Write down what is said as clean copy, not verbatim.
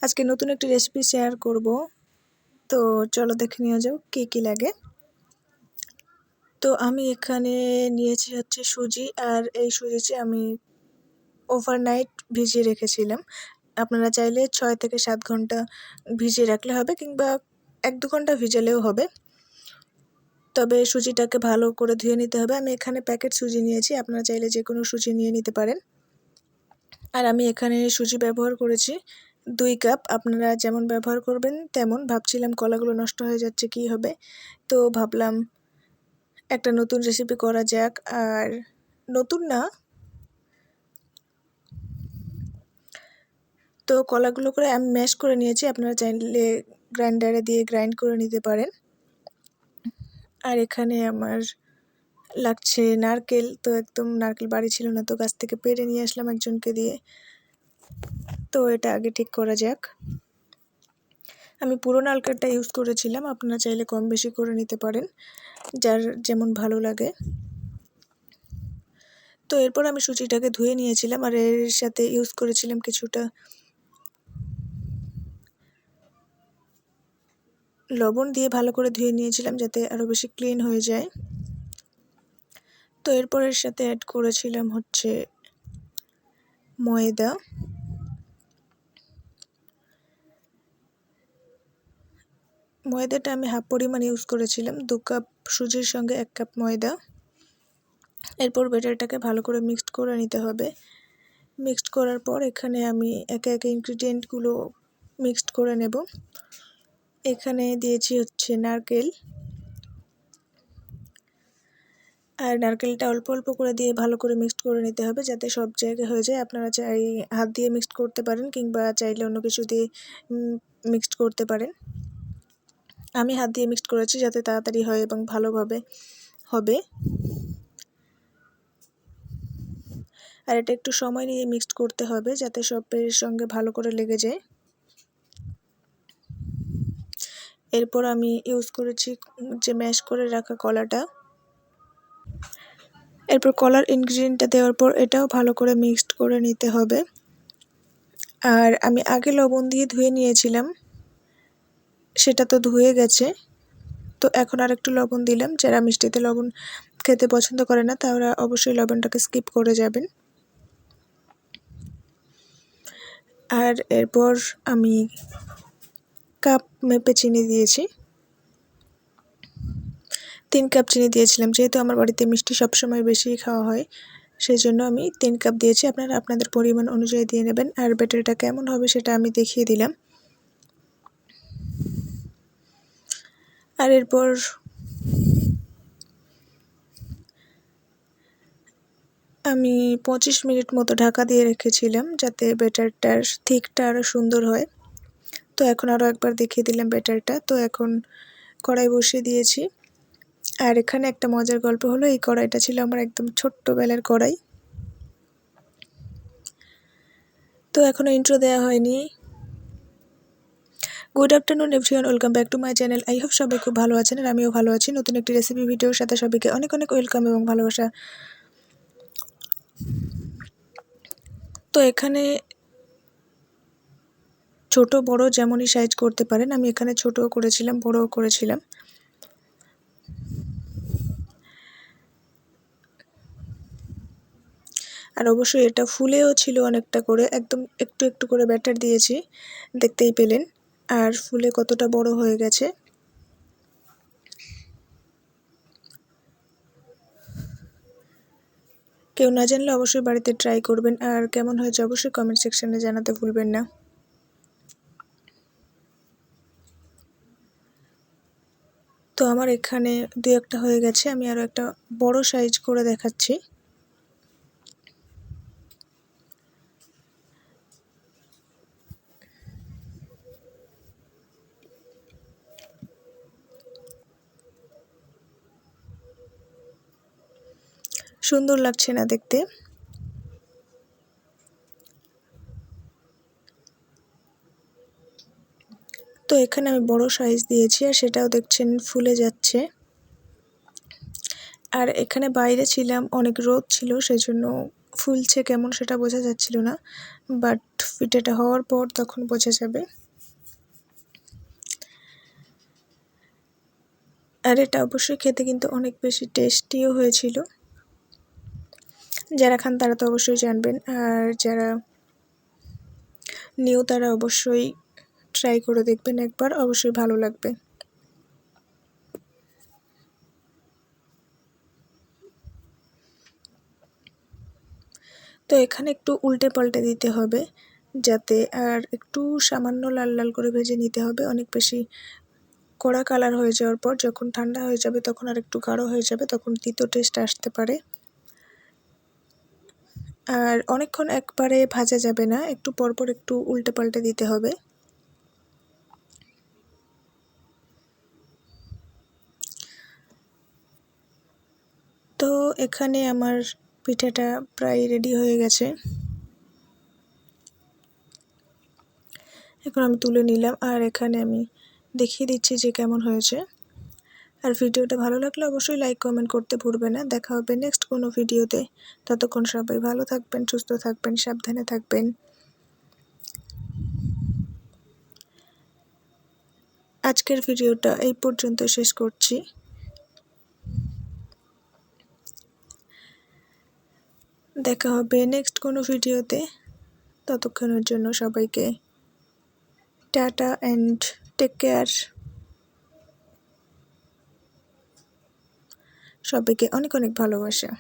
আজকে নতুন একটি রেসিপি শেয়ার করব। তো চলো দেখে নেওয়া যাক কী লাগে। তো আমি এখানে নিয়েছি হচ্ছে সুজি, আর এই সুজিটি আমি ওভারনাইট ভিজিয়ে রেখেছিলাম। আপনারা চাইলে 6 থেকে 7 ঘন্টা ভিজিয়ে রাখলে হবে, কিংবা 1-2 ঘন্টা ভিজালেও হবে। তবে সুজিটাকে ভালো করে ধুয়ে নিতে হবে। আমি এখানে প্যাকেট সুজি নিয়েছি, আপনারা চাইলে যে কোনো সুজি নিয়ে নিতে পারেন। আর আমি এখানে সুজি ব্যবহার করেছি 2 কাপ। আপনারা যেমন ব্যবহার করবেন তেমন। ভাবছিলাম কলাগুলো নষ্ট হয়ে যাচ্ছে, কী হবে, তো ভাবলাম একটা নতুন রেসিপি করা যাক। আর নতুন না, তো কলাগুলো করে আমি ম্যাশ করে নিয়েছি। আপনারা চাইলে গ্রাইন্ডারে দিয়ে গ্রাইন্ড করে নিতে পারেন। আর এখানে আমার লাগছে নারকেল। তো একদম নারকেল বাড়ি ছিল না, তো গাছ থেকে পেড়ে নিয়ে আসলাম একজনকে দিয়ে। তো এটা আগে ঠিক করা যাক। আমি পুরো নারকেলটা ইউজ করেছিলাম, আপনারা চাইলে কম বেশি করে নিতে পারেন, যার যেমন ভালো লাগে। তো এরপর আমি সুজিটাকে ধুয়ে নিয়েছিলাম, আর এর সাথে ইউজ করেছিলাম কিছুটা লবণ দিয়ে ভালো করে ধুয়ে নিয়েছিলাম, যাতে আরও বেশি ক্লিন হয়ে যায়। তো এরপর এর সাথে অ্যাড করেছিলাম হচ্ছে ময়দা। ময়দাটা আমি হাফ পরিমাণ ইউজ করেছিলাম, 2 কাপ সুজির সঙ্গে 1 কাপ ময়দা। এরপর ব্যাটারটাকে ভালো করে মিক্সড করে নিতে হবে। মিক্সড করার পর এখানে আমি একে একে ইনগ্রিডিয়েন্টগুলো মিক্সড করে নেব। এখানে দিয়েছি হচ্ছে নারকেল, আর নারকেলটা অল্প অল্প করে দিয়ে ভালো করে মিক্সড করে নিতে হবে, যাতে সব জায়গায় হয়ে যায়। আপনারা চাই হাত দিয়ে মিক্সড করতে পারেন, কিংবা চাইলে অন্য কিছু দিয়ে মিক্সড করতে পারেন। আমি হাত দিয়ে মিক্সড করেছি, যাতে তাড়াতাড়ি হয় এবং ভালোভাবে হবে। আর এটা একটু সময় নিয়ে মিক্সড করতে হবে, যাতে সবের সঙ্গে ভালো করে লেগে যায়। এরপর আমি ইউজ করেছি যে ম্যাশ করে রাখা কলাটা। এরপর কলার ইনগ্রিডিয়েন্টটা দেওয়ার পর এটাও ভালো করে মিক্সড করে নিতে হবে। আর আমি আগে লবণ দিয়ে ধুয়ে নিয়েছিলাম, সেটা তো ধুয়ে গেছে। তো এখন আর একটু লবণ দিলাম। যারা মিষ্টিতে লবণ খেতে পছন্দ করে না, তারা অবশ্যই লবণটাকে স্কিপ করে যাবেন। আর এরপর আমি কাপ মেপে চিনি দিয়েছি। 3 কাপ চিনি দিয়েছিলাম, যেহেতু আমার বাড়িতে মিষ্টি সবসময় বেশি খাওয়া হয়, সেই জন্য আমি 3 কাপ দিয়েছি। আপনারা আপনাদের পরিমাণ অনুযায়ী দিয়ে নেবেন। আর ব্যাটারটা কেমন হবে সেটা আমি দেখিয়ে দিলাম। আর এরপর আমি 25 মিনিট মতো ঢাকা দিয়ে রেখেছিলাম, যাতে ব্যাটারটার থিকটা আরও সুন্দর হয়। তো এখন আরও একবার দেখিয়ে দিলাম ব্যাটারটা। তো এখন কড়াই বসিয়ে দিয়েছি। আর এখানে একটা মজার গল্প হলো, এই কড়াইটা ছিল আমার একদম ছোট্টবেলার কড়াই। তো এখনও ইন্ট্রো দেওয়া হয়নি। Good afternoon everyone, welcome back to my channel. I hope সবাই খুব ভালো আছেন, আর আমিও ভালো আছি। নতুন একটি রেসিপি ভিডিওর সাথে সবাইকে অনেক অনেক ওয়েলকাম এবং ভালোবাসা। তো এখানে ছোট বড় যেমনই সাইজ করতে পারেন। আমি এখানে ছোটও করেছিলাম, বড়ও করেছিলাম। আর অবশ্যই এটা ফুলেও ছিল অনেকটা করে, একদম একটু একটু করে ব্যাটার দিয়েছি, দেখতেই পেলেন। আর ফুলে কতটা বড় হয়ে গেছে। কেউ না জানলে অবশ্যই বাড়িতে ট্রাই করবেন, আর কেমন হয়েছে অবশ্যই কমেন্ট সেকশনে জানাতে ভুলবেন না। তো আমার এখানে 2-1টা হয়ে গেছে। আমি আরও একটা বড় সাইজ করে দেখাচ্ছি। সুন্দর লাগছে না দেখতে? তো এখানে আমি বড় সাইজ দিয়েছি, আর সেটাও দেখছেন ফুলে যাচ্ছে। আর এখানে বাইরে ছিলাম, অনেক রোদ ছিল, সেজন্য ফুলছে কেমন সেটা বোঝা যাচ্ছিল না, বাট পিঠাটা হওয়ার পর তখন বোঝা যাবে। আর এটা অবশ্যই খেতে কিন্তু অনেক বেশি টেস্টিও হয়েছিল। যারা খান তারা তো অবশ্যই জানবেন, আর যারা নিউ তারা অবশ্যই ট্রাই করে দেখবেন একবার, অবশ্যই ভালো লাগবে। তো এখানে একটু উল্টে পাল্টে দিতে হবে যাতে, আর একটু সামান্য লাল লাল করে ভেজে নিতে হবে। অনেক বেশি কড়া কালার হয়ে যাওয়ার পর যখন ঠান্ডা হয়ে যাবে তখন আর একটু গাঢ় হয়ে যাবে, তখন তিতো টেস্ট আসতে পারে। আর অনেকক্ষণ একবারে ভাজা যাবে না, একটু পরপর একটু উল্টে পাল্টে দিতে হবে। তো এখানে আমার পিঠাটা প্রায় রেডি হয়ে গেছে। এখন আমি তুলে নিলাম, আর এখানে আমি দেখিয়ে দিচ্ছি যে কেমন হয়েছে। আর ভিডিওটা ভালো লাগলে অবশ্যই লাইক কমেন্ট করতে ভুলবে না। দেখা হবে নেক্সট কোনো ভিডিওতে। ততক্ষণ সবাই ভালো থাকবেন, সুস্থ থাকবেন, সাবধানে থাকবেন। আজকের ভিডিওটা এই পর্যন্ত শেষ করছি। দেখা হবে নেক্সট কোনো ভিডিওতে। ততক্ষণের জন্য সবাইকে টাটা অ্যান্ড টেক কেয়ার। সবাইকে অনেক অনেক ভালোবাসা।